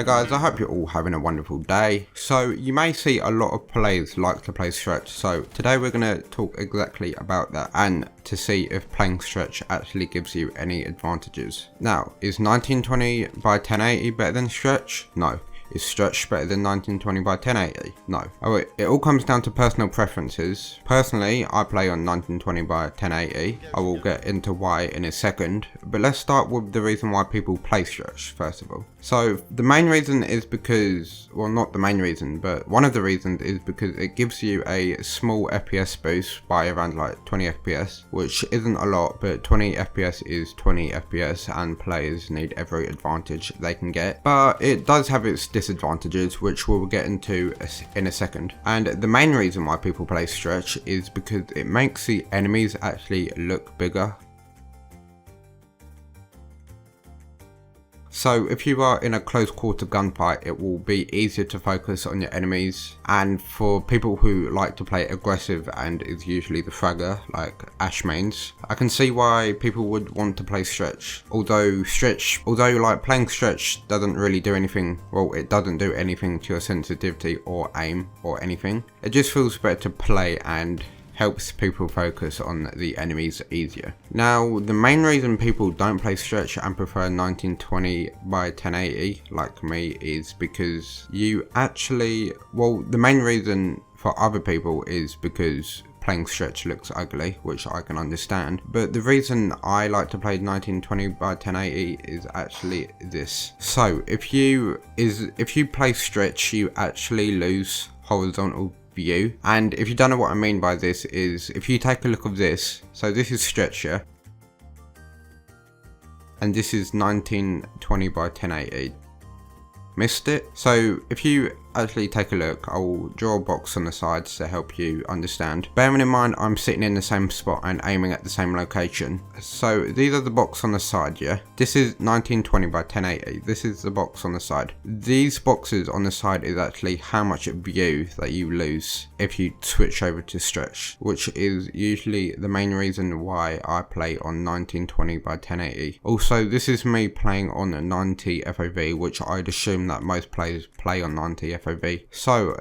Hey guys, I hope you're all having a wonderful day. So you may see a lot of players like to play stretch, so today we're going to talk exactly about that and to see if playing stretch actually gives you any advantages. Now, is 1920 by 1080 better than stretch? No. Is stretch better than 1920 by 1080? No. It all comes down to personal preferences. Personally, I play on 1920 by 1080. I will get into why in a second, but let's start with the reason why people play stretch first of all. So the main reason is because, well, not the main reason, but one of the reasons is because it gives you a small FPS boost by around like 20 FPS, which isn't a lot, but 20 FPS is 20 FPS and players need every advantage they can get. But it does have its disadvantages, which we'll get into in a second. And the main reason why people play stretch is because it makes the enemies actually look bigger. So if you are in a close quarter gunfight, it will be easier to focus on your enemies, and for people who like to play aggressive and is usually the fragger like Ash mains, I can see why people would want to play stretch. Although like playing stretch doesn't really do anything, well, it doesn't do anything to your sensitivity or aim or anything. It just feels better to play and helps people focus on the enemies easier. Now, the main reason people don't play stretch and prefer 1920 by 1080 like me is because the main reason for other people is because playing stretch looks ugly, which I can understand, but the reason I like to play 1920 by 1080 is actually this. So if you play stretch, you actually lose horizontal view, and if you don't know what I mean by this is if you take a look of this, so this is stretch here and this is 1920 by 1080. Missed it? So if you actually take a look, I'll draw a box on the sides to help you understand. Bearing in mind I'm sitting in the same spot and aiming at the same location. So these are the box on the side, yeah? This is 1920 by 1080. This is the box on the side. These boxes on the side is actually how much view that you lose if you switch over to stretch, which is usually the main reason why I play on 1920 by 1080. Also, this is me playing on 90 FOV, which I'd assume that most players play on 90 FOV. So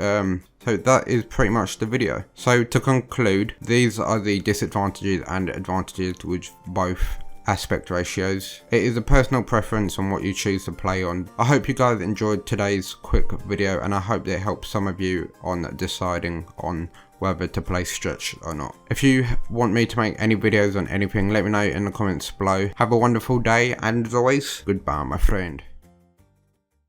that is pretty much the video. So to conclude, these are the disadvantages and advantages with both aspect ratios. It is a personal preference on what you choose to play on. I hope you guys enjoyed today's quick video, and I hope that it helps some of you on deciding on whether to play stretch or not. If you want me to make any videos on anything, let me know in the comments below. Have a wonderful day, and as always, goodbye my friend.